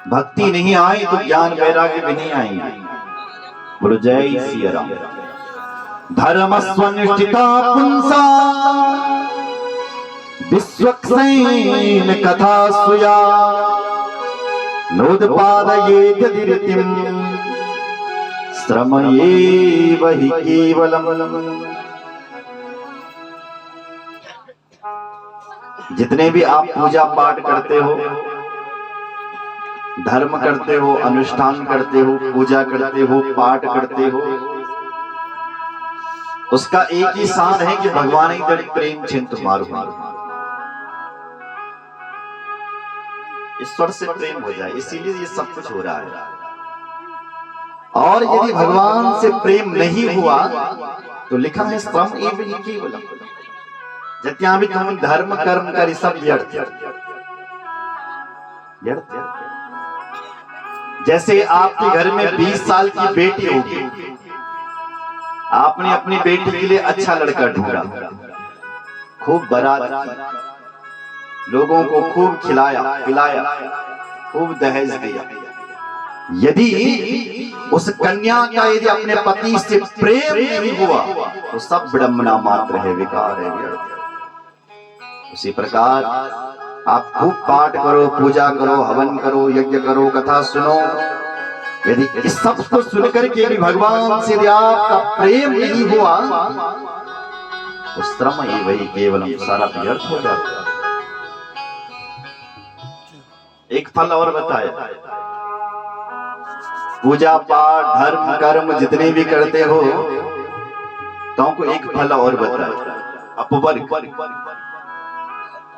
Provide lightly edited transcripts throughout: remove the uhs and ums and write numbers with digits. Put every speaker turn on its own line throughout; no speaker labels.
भक्ति नहीं आई तो ज्ञान वैराग्य भी नहीं आएंगे। बोलो जय सिया राम। धर्म स्वनिष्ठिता पुंसा विश्वक्सेन कथा सुया नोदपादयेत धीरतिम श्रमयेव हि केवलम। जितने भी आप पूजा पाठ करते हो, धर्म करते हो, अनुष्ठान करते हो, पूजा करते हो, पाठ करते हो, उसका एक ही सार है कि भगवान ही तेरे प्रेम चिंत मारो, ईश्वर से प्रेम हो जाए, इसीलिए ये सब कुछ हो रहा है। और यदि भगवान से प्रेम नहीं हुआ तो लिखा है श्रम एव हि केवलम। जितना भी तुम धर्म कर्म करी सब व्यर्थ। जैसे आपके घर में 20 साल की बेटी होगी, आपने अपनी बेटी के लिए अच्छा लड़का ढूंढा, खूब बारात की, लोगों को खूब खिलाया पिलाया, खूब दहेज दिया। यदि उस कन्या का यदि अपने पति से प्रेम नहीं हुआ तो सब विडंबना मात्र है, विकार है। उसी प्रकार आप खूब पाठ करो, पूजा करो, हवन करो, यज्ञ करो, कथा सुनो, यदि इस सब को सुनकर के भी भगवान से यदि आपका प्रेम नहीं हुआ तो श्रम ही वही केवलम, सारा व्यर्थ हो जाता। एक फल और बताया, पूजा पाठ धर्म कर्म जितने भी करते हो तो हमको एक फल और बताया, अपवर्ग।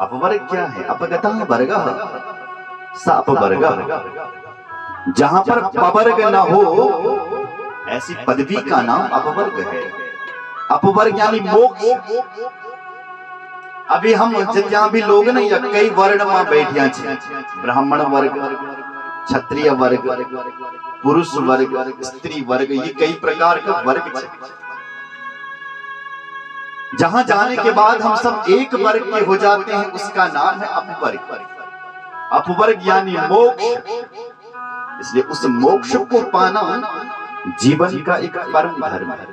अपवर्ग क्या है? अपगता वर्ग सा अपवर्ग। जहां पर पवर्ग न हो ऐसी पदवी का नाम अपवर्ग है। अपवर्ग यानी मोक्ष। अभी हम जितना भी लोग नहीं कई वर्ण में बैठिया छे, ब्राह्मण वर्ग, क्षत्रिय वर्ग, पुरुष वर्ग, स्त्री वर्ग, ये कई प्रकार का वर्ग है। जहां जाने के बाद हम सब एक वर्ग के हो जाते हैं, उसका नाम है अपवर्ग। अपवर्ग यानी मोक्ष। इसलिए उस मोक्ष को पाना जीवन का एक परम धर्म है।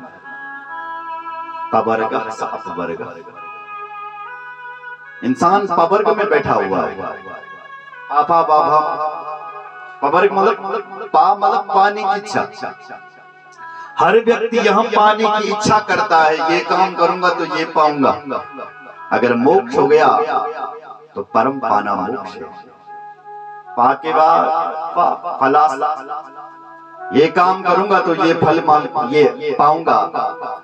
पवर्ग स अपवर्ग। इंसान पवर्ग में बैठा हुआ है, आपा बाबा। पवर्ग मतलब पा मतलब पाने की इच्छा। हर व्यक्ति यहाँ पाने की इच्छा करता है, ये काम करूंगा तो ये पाऊंगा। अगर मोक्ष हो गया तो परम पाना मोक्ष है। पा के बाद फलासा, ये काम करूंगा तो ये फल ये पाऊंगा।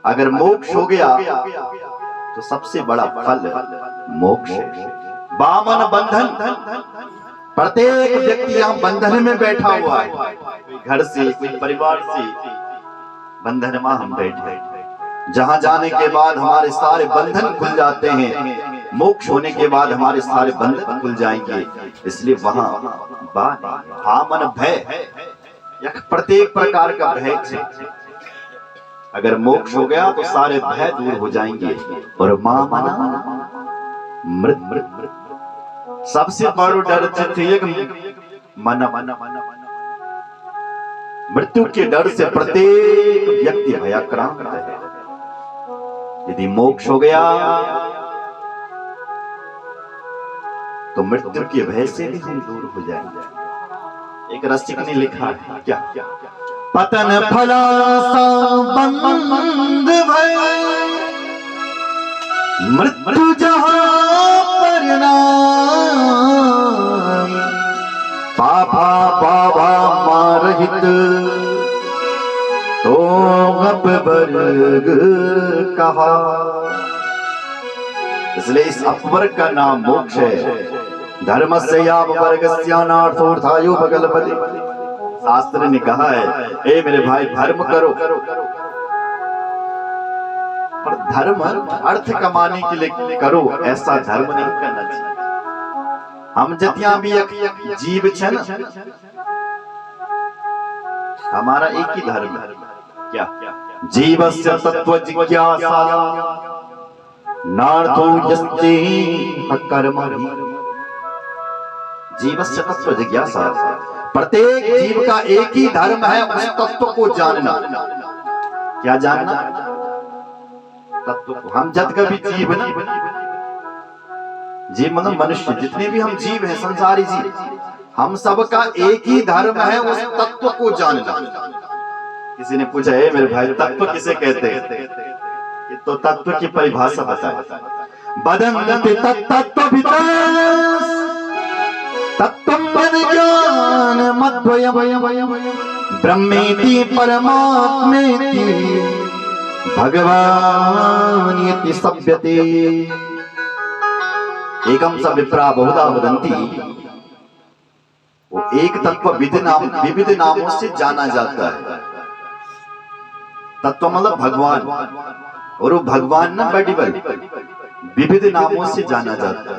अगर मोक्ष हो गया तो सबसे बड़ा फल मोक्ष है। बामन बंधन। प्रत्येक व्यक्ति यहाँ बंधन में बैठा हुआ है, घर से, कोई परिवार से बंधन में हम बैठे। जहां जाने के बाद हमारे सारे बंधन खुल जाते हैं, मोक्ष होने के बाद हमारे सारे बंधन खुल जाएंगे। इसलिए वहां भामन भय, प्रत्येक प्रकार का भय है। अगर मोक्ष हो गया तो सारे भय दूर हो जाएंगे। और मामना मृत, सबसे बड़ा डर मन। मृत्यु के डर से प्रत्येक व्यक्ति भयाक्रांत है। यदि मोक्ष हो गया तो मृत्यु के भय से भी हम दूर हो जाएंगे। एक रसिक ने लिखा है क्या, पतन फलासा बंद भय मृत्यु जहां परिणाम पापा बाबा मारहित तो अपवर्ग कहा। इसलिए इस अपवर्ग का नाम मोक्ष है। धर्म से अपवर्गस्यानार्थोर्थायो भगलपति। शास्त्र ने कहा है, ए मेरे भाई धर्म करो, पर धर्म अर्थ कमाने के लिए करो, ऐसा धर्म नहीं करना चाहिए। हम जितना भी जीव छे ना, हमारा एक ही धर्म है, क्या? जीवस्य तत्व जिज्ञासा नार्थो यस्ते कर्म। जीवस्य तत्व जिज्ञासा, प्रत्येक जीव का एक ही धर्म है, उस तत्व को जानना। क्या जानना? तत्व को। हम जब कभी जीव ना, जीव मतलब मनुष्य, जितने भी हम जीव हैं, संसारी जीव, हम सबका एक ही धर्म है, उस तत्व को जानना। किसी ने पूछा, है मेरे भाई तत्व किसे कहते हैं? तो तत्व की परिभाषा बताए। बदन्ति तत्तत्व तत्वं ज्ञान मद्वयम् ब्रह्मेति परमात्मेति भगवानिति सभ्यते। एकम स विप्रा बहुधा वदन्ति। वो एक तत्व विविध नामों से जाना जाता है। तत्व मतलब भगवान, और वो भगवान ना बैडिबल विविध नामों से जाना जाता है।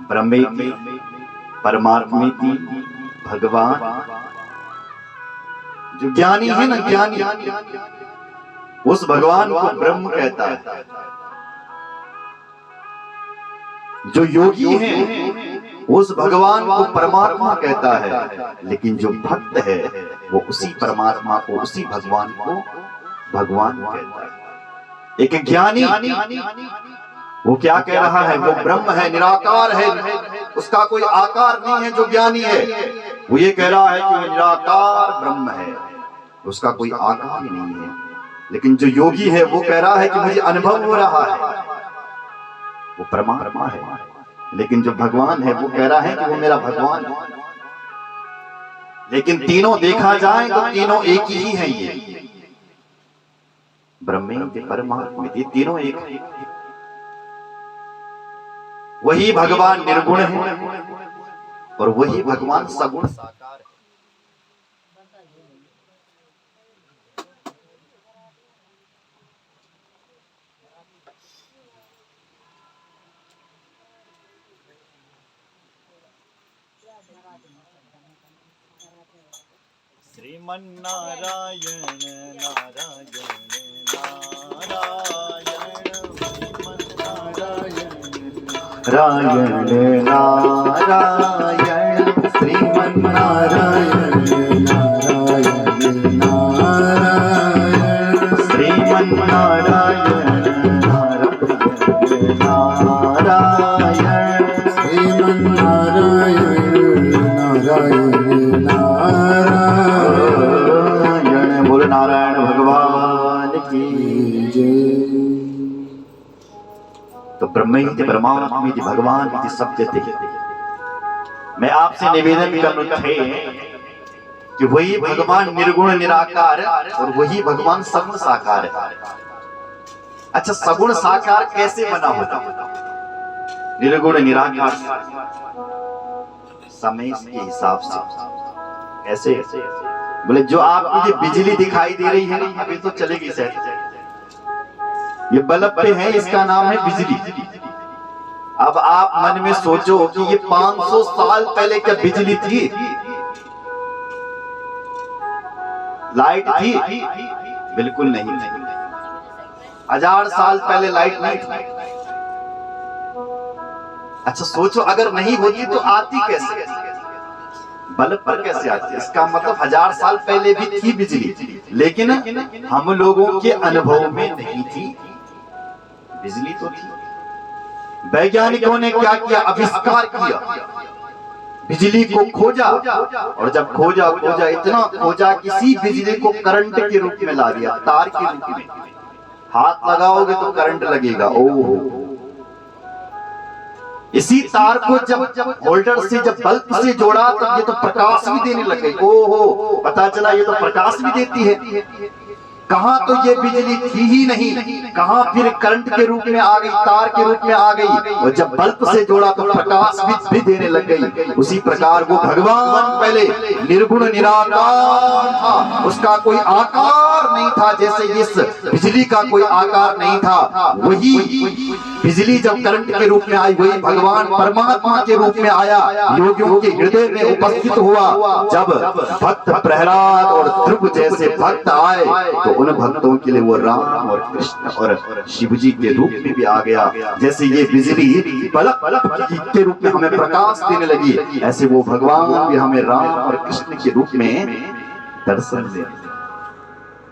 ब्रह्मेति, परमात्मेति, भगवान। जो ज्ञानी है ना, ज्ञानी, उस भगवान को ब्रह्म कहता है। जो योगी है उस भगवान को परमात्मा कहता है। लेकिन जो भक्त है वो उसी परमात्मा को, उसी भगवान को भगवान कहता है। एक ज्ञानी वो क्या कह रहा है? वो ब्रह्म है, निराकार है, उसका कोई आकार नहीं है। जो ज्ञानी है वो ये कह रहा है कि वो निराकार ब्रह्म है, उसका कोई आकार ही नहीं है। लेकिन जो योगी है वो कह रहा है कि मुझे अनुभव हो रहा है, वो परमात्मा है। लेकिन जो भगवान है वो कह रहा है कि वो मेरा भगवान है। लेकिन तीनों देखा जाए तो तीनों एक ही है। ये ब्रह्मेति परमात्मेति, तीनों एक है। वही भगवान निर्गुण है और वही भगवान सगुण साकार है। श्रीमन्नारायण नारायण नारायण नारायण श्रीमन्नारायण नारायण नारायण श्रीमन्नारायण नारायण नारायण श्रीमन्नारायण नारायण नारायण। बोलो नारायण भगवान की जय। तो ब्रह्मेति परमात्मेति भगवानिति सभ्यते। मैं आपसे निवेदन करता है कि वही भगवान निर्गुण निराकार और वही भगवान सगुण साकार है। अच्छा, सगुण साकार कैसे बना होता? निर्गुण निराकार समय के हिसाब से। ऐसे बोले जो आपको ये बिजली दिखाई दे रही है ना, अभी तो चलेगी शायद, ये बल्ब पे है, इसका नाम है बिजली। अब आप मन में सोचो कि ये 500 साल पहले क्या बिजली थी? लाइट थी? बिल्कुल नहीं थी। 1000 साल पहले लाइट नहीं थी। अच्छा सोचो, अगर नहीं होती तो आती कैसे? बल्ब पर कैसे आती? इसका मतलब 1000 साल पहले भी थी बिजली, लेकिन हम लोगों के अनुभव में नहीं थी। बिजली तो थी। वैज्ञानिकों ने क्या किया? आविष्कार किया, बिजली को खोजा, और जब खोजा इतना खोजा, किसी बिजली को करंट के रूप में ला दिया, तार के रूप में। हाथ लगाओगे तो करंट लगेगा। ओह, इसी तार को जब होल्डर से, जब बल्ब से जोड़ा, तब ये तो प्रकाश भी देने लगे। ओहो, पता चला ये तो प्रकाश भी देती है। कहां तो ये बिजली थी ही नहीं, कहां फिर करंट के रूप में आ गई, तार के रूप में आ गई, और जब बल्ब से जोड़ा तो प्रकाश भी देने लग गई। उसी प्रकार वो भगवान पहले निर्गुण निराकार था, उसका कोई आकार नहीं था, जैसे इस बिजली का कोई आकार नहीं था। वही बिजली जब करंट के रूप में आई, वही भगवान परमात्मा के रूप में आया, योगियों के हृदय में उपस्थित हुआ। जब भक्त प्रहलाद और ध्रुव जैसे भक्त आए तो उन भक्तों के लिए वो राम और कृष्ण और शिव जी के रूप में भी आ गया। जैसे ये बिजली पलक पलक के रूप में हमें प्रकाश देने लगी, ऐसे वो भगवान भी हमें राम और कृष्ण के रूप में दर्शन दे।